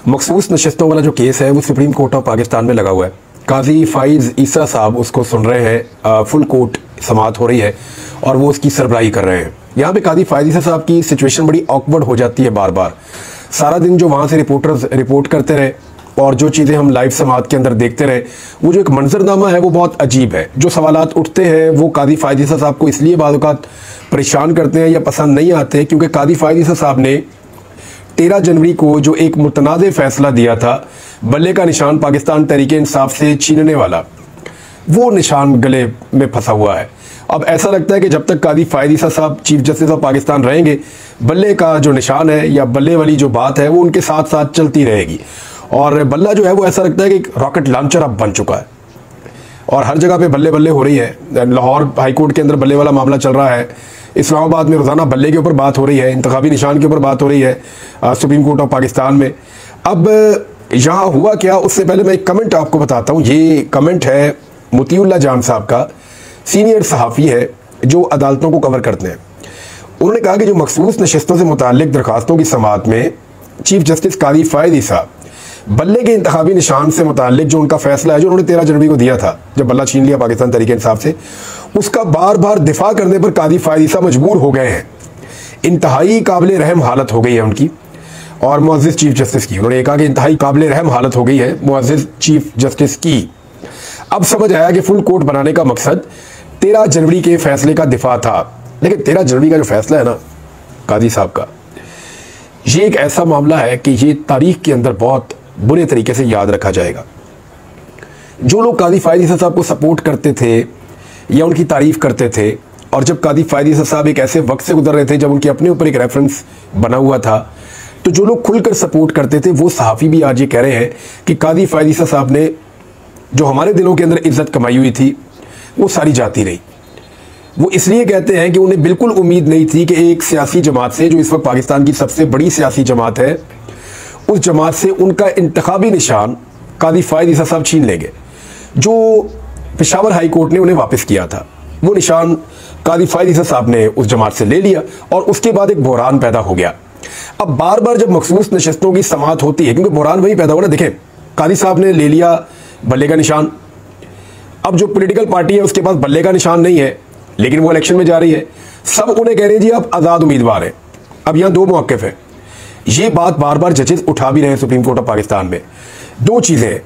मखसूस नशिस्तों वाला जो केस है वो सुप्रीम कोर्ट ऑफ पाकिस्तान में लगा हुआ है। काजी फाइज ईसा साहब उसको सुन रहे हैं, फुल कोर्ट समाअत हो रही है और वो उसकी सरबराही कर रहे हैं। यहाँ पे काजी फाइज ईसा साहब की सिचुएशन बड़ी ऑकवर्ड हो जाती है बार बार। सारा दिन जो वहाँ से रिपोर्टर्स रिपोर्ट करते रहे और जो चीज़ें हम लाइव समाअत के अंदर देखते रहे, वो जो एक मंजरनामा है वो बहुत अजीब है। जो सवालात उठते हैं वो काजी फाइज ईसा साहब को इसलिए बाद औक़ात परेशान करते हैं या पसंद नहीं आते क्योंकि काजी फाइज ईसा साहब ने 13 जनवरी को जो एक मुतनाज़ फैसला दिया था, बल्ले का निशान पाकिस्तान तहरीक-ए-इंसाफ से छीनने वाला, वो निशान गले में फंसा हुआ है। अब ऐसा लगता है कि जब तक काजी फाइज ईसा साहब चीफ जस्टिस ऑफ पाकिस्तान रहेंगे, बल्ले का जो निशान है या बल्ले वाली जो बात है वो उनके साथ साथ चलती रहेगी। और बल्ला जो है वो ऐसा लगता है कि रॉकेट लॉन्चर अब बन चुका है और हर जगह पे बल्ले बल्ले हो रही है। लाहौर हाई कोर्ट के अंदर बल्ले वाला मामला चल रहा है, इस्लामाबाद में रोज़ाना बल्ले के ऊपर बात हो रही है, इंतखाबी निशान के ऊपर बात हो रही है सुप्रीम कोर्ट ऑफ पाकिस्तान में। अब यहाँ हुआ क्या, उससे पहले मैं एक कमेंट आपको बताता हूँ। ये कमेंट है मोतीउल्लाह जान साहब का, सीनियर सहाफ़ी है जो अदालतों को कवर करते हैं। उन्होंने कहा कि जो मखसूस नशिस्तों से मुताल्लिक़ दरखास्तों की समाअत में चीफ जस्टिस काजी फाइज ईसा बल्ले के इंतखाबी निशान से मुताल्लिक़ जो उनका फैसला है जो उन्होंने 13 जनवरी को दिया था जब बल्ला छीन लिया पाकिस्तान तहरीक-ए-इंसाफ से, उसका बार बार दिफा करने पर काजी फाइज ईसा मजबूर हो गए हैं। इंतहाई काबिल रहम हालत हो गई है उनकी और मुअज़्ज़िज़ चीफ जस्टिस की। उन्होंने कहा कि इंतहाई काबिल रहम हालत हो गई है मुअज़्ज़िज़ चीफ जस्टिस की। अब समझ आया कि फुल कोर्ट बनाने का मकसद 13 जनवरी के फैसले का दिफा था। लेकिन 13 जनवरी का जो फैसला है ना काजी साहब का, ये एक ऐसा मामला है कि ये तारीख के अंदर बहुत बुरे तरीके से याद रखा जाएगा। जो लोग काजी फाइज ईसा साहब को सपोर्ट करते थे या उनकी तारीफ करते थे, और जब काजी फाइज ईसा साहब एक ऐसे वक्त से गुजर रहे थे जब उनके अपने ऊपर एक रेफरेंस बना हुआ था, तो जो लोग खुलकर सपोर्ट करते थे वो सहाफ़ी भी आज ये कह रहे हैं कि काजी फाइज ईसा साहब ने जो हमारे दिलों के अंदर इज्जत कमाई हुई थी वो सारी जाती रही। वो इसलिए कहते हैं कि उन्हें बिल्कुल उम्मीद नहीं थी कि एक सियासी जमात से, जो इस वक्त पाकिस्तान की सबसे बड़ी सियासी जमात है, उस जमात से उनका इंतखाबी निशान काजी फाइज ईसा साहब छीन लेंगे। जो पेशावर हाई कोर्ट ने उन्हें वापस किया था वो निशान काजी फाइज ईसा साहब ने उस जमात से ले लिया और उसके बाद एक बहरान पैदा हो गया। अब बार बार जब मखसूस नशिस्तों की समाअत होती है, क्योंकि बहरान वही पैदा हुआ ना, देखें काजी साहब ने ले लिया बल्ले का निशान, अब जो पॉलिटिकल पार्टी है उसके पास बल्ले का निशान नहीं है लेकिन वो इलेक्शन में जा रही है, सब उन्हें कह रहे हैं जी आप आज़ाद उम्मीदवार हैं। अब यहाँ दो मौक़िफ़ है, ये बात बार बार जजेस उठा भी रहे हैं सुप्रीम कोर्ट ऑफ पाकिस्तान में। दो चीज़ें हैं,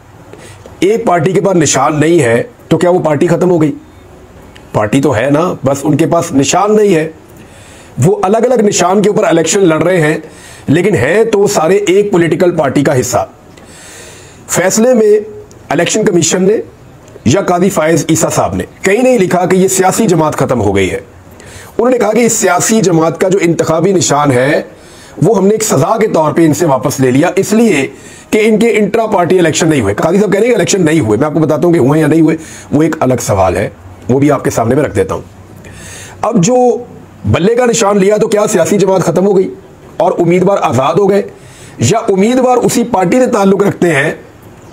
एक पार्टी के पास निशान नहीं है तो क्या वो पार्टी ख़त्म हो गई? पार्टी तो है ना, बस उनके पास निशान नहीं है। वो अलग अलग निशान के ऊपर इलेक्शन लड़ रहे हैं लेकिन है तो सारे एक पॉलिटिकल पार्टी का हिस्सा। फैसले में इलेक्शन कमीशन ने या काजी फाइज ईसा साहब ने कहीं नहीं लिखा कि ये सियासी जमात ख़त्म हो गई है। उन्होंने कहा कि इस सियासी जमात का जो इंतखाबी निशान है वो हमने एक सजा के तौर पे इनसे वापस ले लिया, इसलिए कि इनके इंट्रा पार्टी इलेक्शन नहीं हुए। काजी साहब कह रहे हैं इलेक्शन नहीं हुए, मैं आपको बताता हूं कि हुए या नहीं हुए वो एक अलग सवाल है, वो भी आपके सामने में रख देता हूं। अब जो बल्ले का निशान लिया तो क्या सियासी जमात खत्म हो गई और उम्मीदवार आज़ाद हो गए, या उम्मीदवार उसी पार्टी से ताल्लुक रखते हैं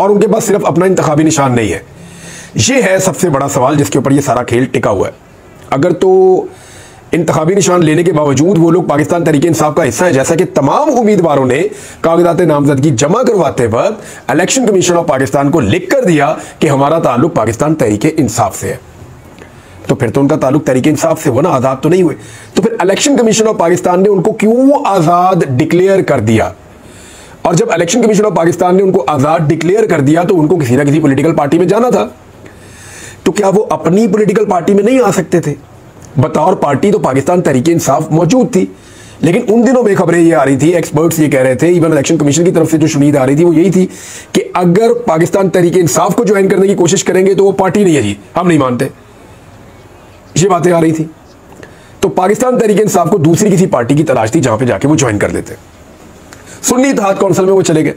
और उनके पास सिर्फ अपना इंतखाबी निशान नहीं है? ये है सबसे बड़ा सवाल जिसके ऊपर ये सारा खेल टिका हुआ है। अगर तो इंतखाबी निशान लेने के बावजूद वो लोग पाकिस्तान तहरीक-ए-इंसाफ का हिस्सा है, जैसा कि तमाम उम्मीदवारों ने कागजात नामजदगी जमा करवाते वक्त इलेक्शन कमीशन ऑफ पाकिस्तान को लिख कर दिया कि हमारा ताल्लुक पाकिस्तान तहरीक-ए-इंसाफ से है, तो फिर तो उनका ताल्लुक तहरीक-ए-इंसाफ से हुआ ना, आज़ाद तो नहीं हुए। तो फिर इलेक्शन कमीशन ऑफ पाकिस्तान ने उनको क्यों आज़ाद डिक्लेयर कर दिया? और जब इलेक्शन कमीशन ऑफ पाकिस्तान ने उनको आज़ाद डिक्लेयर कर दिया तो उनको किसी ना किसी पॉलिटिकल पार्टी में जाना था, तो क्या वो अपनी पॉलिटिकल पार्टी में नहीं आ सकते थे? बतौर पार्टी तो पाकिस्तान तहरीक-ए-इंसाफ मौजूद थी, लेकिन उन दिनों में खबरें ये आ रही थी, एक्सपर्ट्स ये कह रहे थे, इवन इलेक्शन कमीशन की तरफ से जो शुनीद आ रही थी वो यही थी कि अगर पाकिस्तान तहरीक-ए-इंसाफ को ज्वाइन करने की कोशिश करेंगे तो वो पार्टी नहीं है जी, हम नहीं मानते। ये बातें आ रही थी, तो पाकिस्तान तहरीक-ए-इंसाफ को दूसरी किसी पार्टी की तलाश थी जहां पे जाके वो ज्वाइन कर लेते। सुन्नी इत्तेहाद कौंसिल में वो चले गए।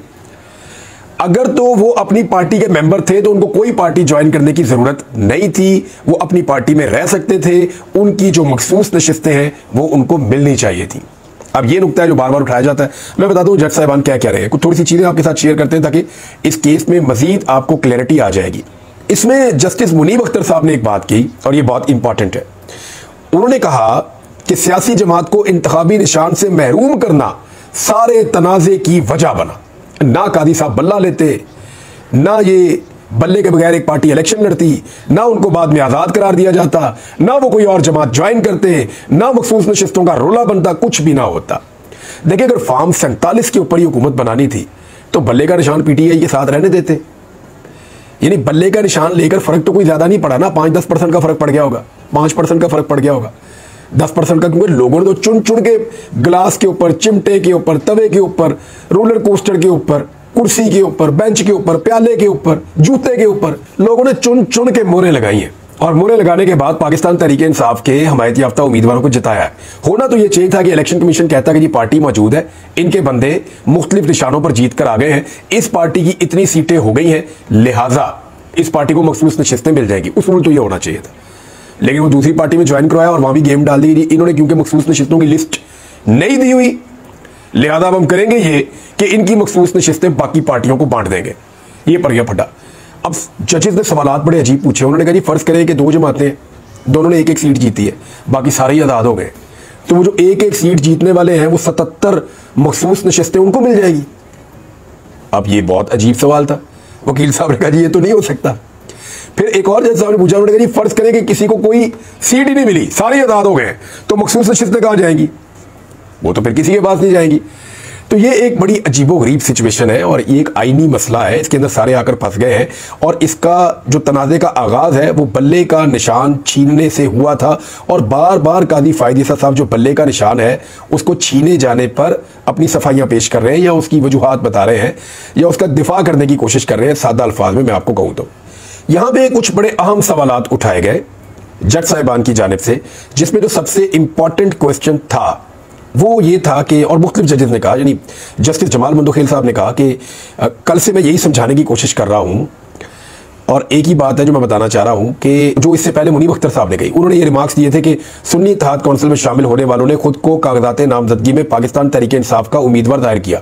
अगर तो वो अपनी पार्टी के मेंबर थे तो उनको कोई पार्टी ज्वाइन करने की जरूरत नहीं थी, वो अपनी पार्टी में रह सकते थे, उनकी जो मखसूस नशिस्तें हैं वो उनको मिलनी चाहिए थी। अब ये नुकता है जो बार बार उठाया जाता है। मैं बताता हूँ जज साहिबान क्या कह रहे हैं, कुछ थोड़ी सी चीजें आपके साथ शेयर करते हैं ताकि इस केस में मजीद आपको क्लैरिटी आ जाएगी। इसमें जस्टिस मुनीब अख्तर साहब ने एक बात की और ये बहुत इंपॉर्टेंट है। उन्होंने कहा कि सियासी जमात को इंतखाबी निशान से महरूम करना सारे तनाज़े की वजह बना। ना कादी साहब बल्ला लेते, ना ये बल्ले के बगैर एक पार्टी इलेक्शन लड़ती, ना उनको बाद में आज़ाद करार दिया जाता, ना वो कोई और जमात ज्वाइन करते, ना मखसूस नशिस्तों का रोला बनता, कुछ भी ना होता। देखिए, अगर फॉर्म 47 के ऊपर ही हुकूमत बनानी थी तो बल्ले का निशान पीटीआई के साथ रहने देते। यानी बल्ले का निशान लेकर फर्क तो कोई ज्यादा नहीं पड़ा ना, 5-10% का फर्क पड़ गया होगा, 5% का फर्क पड़ गया होगा, 10% का, क्योंकि लोगों ने तो चुन चुन के गिलास के ऊपर, चिमटे के ऊपर, तवे के ऊपर, रोलर कोस्टर के ऊपर, कुर्सी के ऊपर, बेंच के ऊपर, प्याले के ऊपर, जूते के ऊपर लोगों ने चुन चुन के मोहरें लगाई हैं। और मोहरें लगाने के बाद पाकिस्तान तहरीक इंसाफ के हमायत याफ्ता उम्मीदवारों को जिताया है। होना तो ये चाहिए था कि इलेक्शन कमीशन कहता कि जी पार्टी मौजूद है, इनके बंदे मुख्तलिफ निशानों पर जीत कर आ गए हैं, इस पार्टी की इतनी सीटें हो गई हैं, लिहाजा इस पार्टी को मखसूस नशिस्तें मिल जाएगी। उसूल तो ये होना चाहिए था, लेकिन वो दूसरी पार्टी में ज्वाइन करवाया और वहां भी गेम डाल दी। इन्होंने क्योंकि मखसूस नशिस्तों की लिस्ट नहीं दी हुई, लिहाजा अब हम करेंगे ये कि इनकी मखसूस नशिस्तें बाकी पार्टियों को बांट देंगे। ये पड़ गया फटा। अब जजेस ने सवालात बड़े अजीब पूछे। उन्होंने कहा जी फर्ज करें कि 2 जमातें, दोनों ने 1-1 सीट जीती है, बाकी सारे ही आज़ाद हो गए, तो वो जो 1-1 सीट जीतने वाले हैं वो 77 मखसूस नशिस्तें उनको मिल जाएगी। अब ये बहुत अजीब सवाल था। वकील साहब ने कहा जी ये तो नहीं हो सकता। फिर एक और जज साहब ने पूछा, उन्होंने कहा जी फर्ज करें कि किसी को कोई सीट ही नहीं मिली, सारे आज़ाद हो गए, तो मखसूस नशिस्तें कहाँ जाएंगी? वो तो फिर किसी के पास नहीं जाएंगी। तो ये एक बड़ी अजीबोगरीब सिचुएशन है और ये एक आईनी मसला है, इसके अंदर सारे आकर फंस गए हैं। और इसका जो तनाज़े का आगाज़ है वो बल्ले का निशान छीनने से हुआ था और बार बार कादी फ़ायद ईसा साहब जो बल्ले का निशान है उसको छीने जाने पर अपनी सफाइयाँ पेश कर रहे हैं या उसकी वजूहात बता रहे हैं या उसका दिफा करने की कोशिश कर रहे हैं। सादा अल्फाज में मैं आपको कहूँ तो यहाँ पर कुछ बड़े अहम सवालात उठाए गए जज साहिबान की जानिब से, जिसमें जो सबसे इंपॉर्टेंट क्वेश्चन था वो ये था कि, और मुख्तलिफ जजेस ने कहा, यानी जस्टिस जमाल मंदोखेल साहब ने कहा कि कल से मैं यही समझाने की कोशिश कर रहा हूँ और एक ही बात है जो मैं बताना चाह रहा हूँ कि जो इससे पहले मुनीब अख्तर साहब ने कही, उन्होंने ये रिमार्क्स दिए थे कि सुन्नी इत्तेहाद कौंसिल में शामिल होने वालों ने खुद को कागजात नामजदगी में पाकिस्तान तहरीक इंसाफ का उम्मीदवार दायर किया,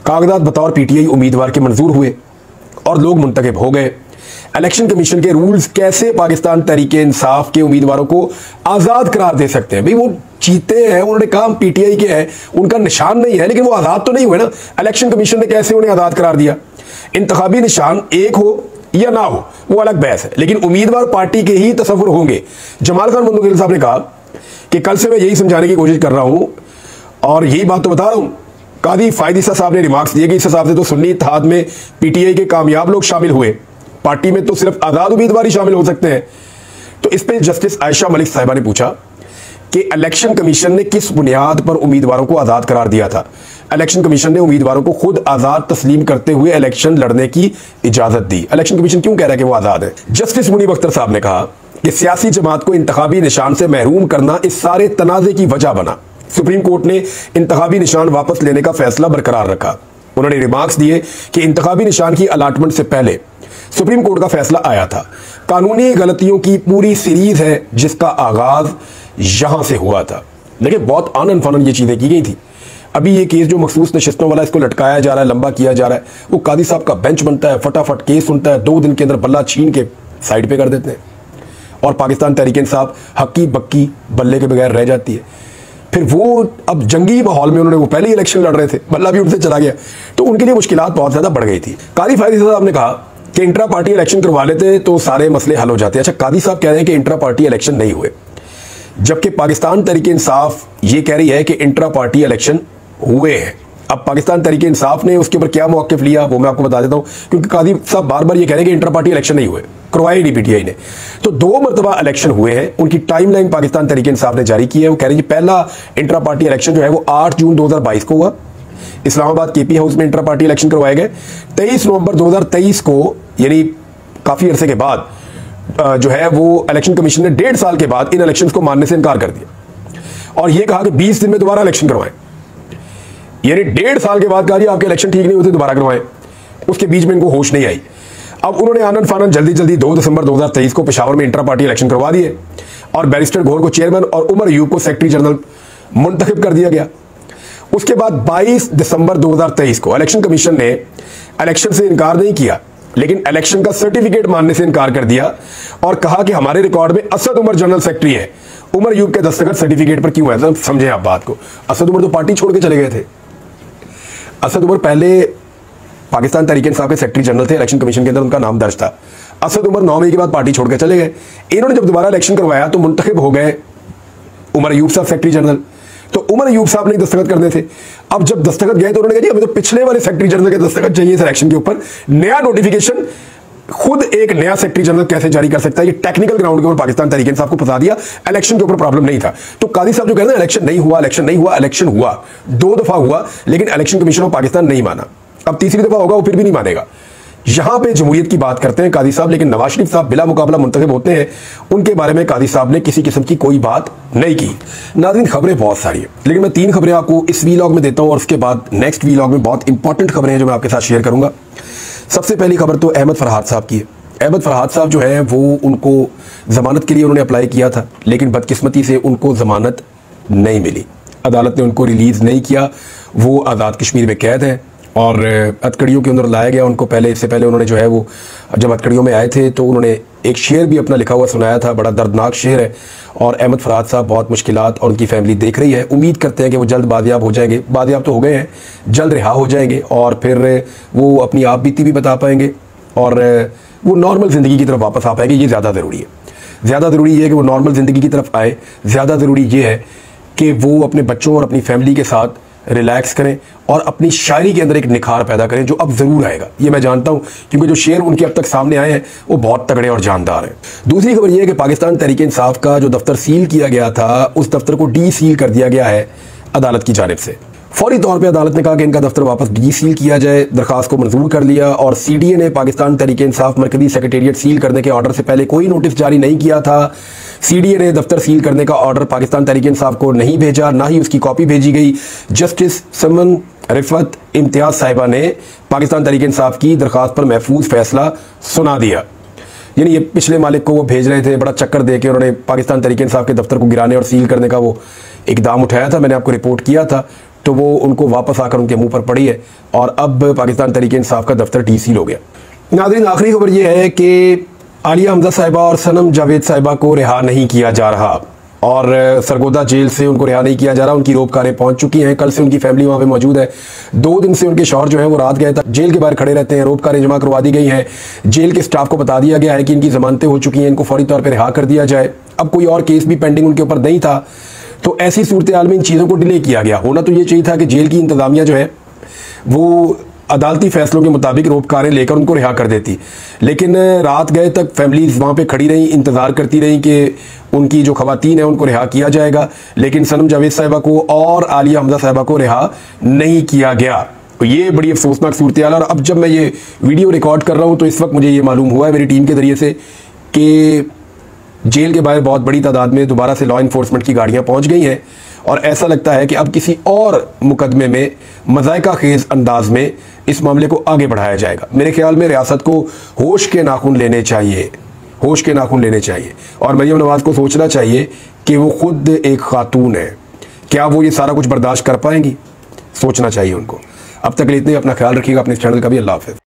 कागजात बतौर पीटीआई उम्मीदवार के मंजूर हुए और लोग मुंतखब हो गए। इलेक्शन कमीशन के रूल्स कैसे पाकिस्तान तहरीक इंसाफ के उम्मीदवारों को आज़ाद करार दे सकते हैं? भाई वो जीते हैं, उन्होंने काम पीटीआई के है, उनका निशान नहीं है, लेकिन वो आज़ाद तो नहीं हुए ना। इलेक्शन कमीशन ने कैसे उन्हें आज़ाद करार दिया? इंतखाबी निशान एक हो या ना हो वो अलग बहस है, लेकिन उम्मीदवार पार्टी के ही तस्वुर होंगे। जमाल खान मंदोखेल साहब ने कहा कि कल से मैं यही समझाने की कोशिश कर रहा हूं और यही बात तो बता रहा हूं। कादी फ़ायद ईसा साहब ने रिमार्क्स दिए कि इस हिसाब से तो सुन्नी इत्तेहाद में पीटीआई के कामयाब लोग शामिल हुए, पार्टी में तो सिर्फ आज़ाद उम्मीदवार ही शामिल हो सकते हैं। तो इस पर जस्टिस आयशा मलिक साहिबा ने पूछा कि इलेक्शन कमीशन ने किस बुनियाद पर उम्मीदवारों को आज़ाद करार दिया था? इलेक्शन कमीशन ने उम्मीदवारों को खुद आज़ाद तस्लीम करते हुए इलेक्शन लड़ने की इजाज़त दी। इलेक्शन कमीशन क्यों कह रहा है कि वो आज़ाद है? जस्टिस मुनीब अख्तर साहब ने कहा कि सियासी जमात को इंतखाबी निशान से महरूम करना इस सारे तनाज़े की वजह बना। सुप्रीम कोर्ट ने इंतखाबी निशान वापस लेने का फैसला बरकरार रखा। उन्होंने रिमार्क्स दिए कि इंतखाबी निशान की अलाटमेंट से पहले सुप्रीम कोर्ट का फैसला आया था। कानूनी गलतियों की पूरी सीरीज है जिसका आगाज यहां से हुआ था। देखिए बहुत आनन फानन ये चीजें की गई थी। अभी ये केस जो मखसूस नशिस्तों वाला, इसको लटकाया जा रहा है, लंबा किया जा रहा है, वो कादी साहब का बेंच बनता है, फटाफट केस सुनता है, 2 दिन के अंदर बल्ला छीन के साइड पे कर देते हैं और पाकिस्तान तहरीक इंसाफ हक्की बक्की बल्ले के बगैर रह जाती है। फिर वो अब जंगी माहौल में उन्होंने, वो पहले ही इलेक्शन लड़ रहे थे, बल्ला भी उनसे चला गया, तो उनके लिए मुश्किलात बहुत ज्यादा बढ़ गई थी। कादी फ़ायद ईसा साहब ने कहा कि इंट्रा पार्टी इलेक्शन करवा लेते तो सारे मसले हल हो जाते। अच्छा, कादी साहब कह रहे हैं कि इंट्रा पार्टी इलेक्शन नहीं हुए, जबकि पाकिस्तान तहरीक इंसाफ ये कह रही है कि इंट्रा पार्टी इलेक्शन हुए हैं। अब पाकिस्तान तहरीक इंसाफ ने उसके ऊपर क्या मौक़िफ़ लिया वो मैं आपको बता देता हूं, क्योंकि कादी साहब बार बार ये कह रहे हैं कि इंट्रा पार्टी इलेक्शन नहीं हुए, करवाए नहीं पीटीआई ने। तो 2 मरतबा इलेक्शन हुए हैं। उनकी टाइमलाइन पाकिस्तान तहरीक इंसाफ ने जारी की है। वो कह रहे हैं पहला इंट्रा पार्टी इलेक्शन जो है वो 8 जून 2022 को हुआ, इस्लामाबाद केपी हाउस में इंट्रा पार्टी इलेक्शन करवाए गए। 23 नवंबर 2023 को, यानी काफी अरसे के बाद जो है वो इलेक्शन कमीशन ने 1.5 साल के बाद इन इलेक्शंस को मानने से इनकार कर दिया और यह कहा कि 20 दिन में दोबारा इलेक्शन करवाएं। यानी 1.5 साल के बाद कहा जी आपके इलेक्शन ठीक नहीं होते, दोबारा करवाएं। उसके बीच में इनको होश नहीं आई। अब उन्होंने आनंद फानन जल्दी जल्दी 2 दिसंबर 2023 को पेशावर में इंट्रा पार्टी इलेक्शन करवा दिए और बैरिस्टर घोर को चेयरमैन और उमर अयूब को सेक्रेटरी जनरल मुंतखब कर दिया गया। उसके बाद 22 दिसंबर 2023 को इलेक्शन कमीशन ने इलेक्शन से इनकार नहीं किया, लेकिन इलेक्शन का सर्टिफिकेट मानने से इनकार कर दिया और कहा कि हमारे रिकॉर्ड में असद उमर जनरल सेक्रेटरी है, उमर अयूब के दस्तखत सर्टिफिकेट पर क्यों है? समझे आप बात को। असद उमर तो पार्टी छोड़ के चले गए थे। असद उमर पहले पाकिस्तान तहरीक इंसाफ के सेक्रेटरी जनरल थे, इलेक्शन कमीशन के अंदर उनका नाम दर्ज था। असद उमर 9 मई के बाद पार्टी छोड़कर चले गए। इन्होंने जब दोबारा इलेक्शन करवाया तो मुंतखब हो गए उमर अयूब साहब सेक्रेटरी जनरल। तो उमर अयूब साहब ने दस्तखत करने थे। अब जब दस्तखत गए तो उन्होंने कहा जी हमें तो पिछले वाले सेक्रेटरी जनरल के दस्तखत चाहिए इस इलेक्शन के ऊपर। नया नोटिफिकेशन खुद एक नया सेक्रेटरी जनरल कैसे जारी कर सकता है? ये टेक्निकल ग्राउंड के ऊपर पाकिस्तान तहरीक इंसाफ को फंसा दिया। इलेक्शन के ऊपर प्रॉब्लम नहीं था। तो कादी साहब जो कहते हैं इलेक्शन नहीं हुआ, इलेक्शन नहीं हुआ, इलेक्शन हुआ 2 दफा हुआ, लेकिन इलेक्शन कमीशन ऑफ पाकिस्तान नहीं माना। अब तीसरी दफा होगा वो फिर भी नहीं मानेगा। यहां पे जमहूरियत की बात करते हैं कादी साहब, लेकिन नवाज शरीफ साहब बिला मुकाबला मुंतखब होते हैं, उनके बारे में कादी साहब ने किसी किस्म की कोई बात नहीं की। नाज़रीन, खबरें बहुत सारी हैं, लेकिन मैं 3 खबरें आपको इस वीलॉग में देता हूं और उसके बाद नेक्स्ट वीलॉग में बहुत इंपॉर्टेंट खबरें हैं जो मैं आपके साथ शेयर करूंगा। सबसे पहली खबर तो अहमद फरहाद साहब की है। अहमद फरहाद साहब जो है वो उनको जमानत के लिए उन्होंने अप्लाई किया था, लेकिन बदकिस्मती से उनको जमानत नहीं मिली। अदालत ने उनको रिलीज़ नहीं किया। वो आज़ाद कश्मीर में कैद हैं और अतकड़ियों के अंदर लाया गया उनको। इससे पहले उन्होंने जो है वो जब अतकड़ियों में आए थे तो उन्होंने एक शेर भी अपना लिखा हुआ सुनाया था, बड़ा दर्दनाक शेर है। और अहमद फरहाद साहब बहुत मुश्किलात और उनकी फैमिली देख रही है। उम्मीद करते हैं कि वो जल्द बादियाब हो जाएंगे। बादियाब तो हो गए हैं, जल्द रिहा हो जाएंगे और फिर वो अपनी आप बीती भी बता पाएंगे और वो नॉर्मल ज़िंदगी की तरफ वापस आ पाएंगे। ये ज़्यादा ज़रूरी है। ज़्यादा ज़रूरी ये है कि वो नॉर्मल ज़िंदगी की तरफ आए। ज़्यादा ज़रूरी ये है कि वो अपने बच्चों और अपनी फैमिली के साथ रिलैक्स करें और अपनी शायरी के अंदर एक निखार पैदा करें जो अब ज़रूर आएगा। ये मैं जानता हूँ क्योंकि जो शेर उनके अब तक सामने आए हैं वो बहुत तगड़े और जानदार हैं। दूसरी खबर ये है कि पाकिस्तान तहरीक इंसाफ का जो दफ्तर सील किया गया था उस दफ्तर को डी सील कर दिया गया है अदालत की जानिब से। फौरी तौर पे अदालत ने कहा कि इनका दफ्तर वापस डी सील किया जाए। दरखास्त को मंजूर कर लिया और CDA ने पाकिस्तान तहरीक इंसाफ मरकजी सेक्रेटेरिएट सील करने के ऑर्डर से पहले कोई नोटिस जारी नहीं किया था। CDA ने दफ्तर सील करने का ऑर्डर पाकिस्तान तहरीक इंसाफ को नहीं भेजा, ना ही उसकी कॉपी भेजी गई। जस्टिस समन रिफत इम्तियाज साहिबा ने पाकिस्तान तहरीक इंसाफ की दरखास्त पर महफूज फैसला सुना दिया। यानी ये पिछले मालिक को वो भेज रहे थे, बड़ा चक्कर दे के उन्होंने पाकिस्तान तहरीक इंसाफ के दफ्तर को गिराने और सील करने का वो इकदाम उठाया था। मैंने आपको रिपोर्ट किया था, तो वो उनको वापस आकर उनके मुंह पर पड़ी है और अब पाकिस्तान तहरीक इंसाफ का दफ्तर डी सील हो गया। नाज़रीन, आखिरी खबर ये है कि आलिया हमजा साहिबा और सनम जावेद साहिबा को रिहा नहीं किया जा रहा और सरगोदा जेल से उनको रिहा नहीं किया जा रहा। उनकी रोपकारें पहुंच चुकी हैं। कल से उनकी फैमिली वहां पे मौजूद है। 2 दिन से उनके शौहर जो है वो रात गए था, जेल के बाहर खड़े रहते हैं। रोपकारें जमा करवा दी गई हैं। जेल के स्टाफ को बता दिया गया है कि इनकी जमानतें हो चुकी हैं, इनको फौरी तौर पर रिहा कर दिया जाए। अब कोई और केस भी पेंडिंग उनके ऊपर नहीं था, तो ऐसी सूरत हाल में इन चीज़ों को डिले किया गया। होना तो ये चाहिए था कि जेल की इंतजामिया जो है वो अदालती फैसलों के मुताबिक रोपकारें लेकर उनको रिहा कर देती, लेकिन रात गए तक फैमिलीज वहाँ पे खड़ी रही, इंतज़ार करती रही कि उनकी जो खवातीन है उनको रिहा किया जाएगा। लेकिन सनम जावेद साहिबा को और आलिया हमजा साहिबा को रिहा नहीं किया गया। तो ये बड़ी अफसोसनाक सूरत हाल है। और अब जब मैं ये वीडियो रिकॉर्ड कर रहा हूँ तो इस वक्त मुझे ये मालूम हुआ है मेरी टीम के ज़रिए से कि जेल के बाहर बहुत बड़ी तादाद में दोबारा से लॉ इन्फोर्समेंट की गाड़ियां पहुंच गई हैं और ऐसा लगता है कि अब किसी और मुकदमे में मज़ायका खेज अंदाज में इस मामले को आगे बढ़ाया जाएगा। मेरे ख्याल में रियासत को होश के नाखून लेने चाहिए, होश के नाखून लेने चाहिए और मरियम नवाज को सोचना चाहिए कि वो खुद एक खातून है, क्या वो ये सारा कुछ बर्दाश्त कर पाएंगी? सोचना चाहिए उनको। अब तक इतने, अपना ख्याल रखिएगा, अपने चैनल का भी। अल्लाह हाफ़िज़।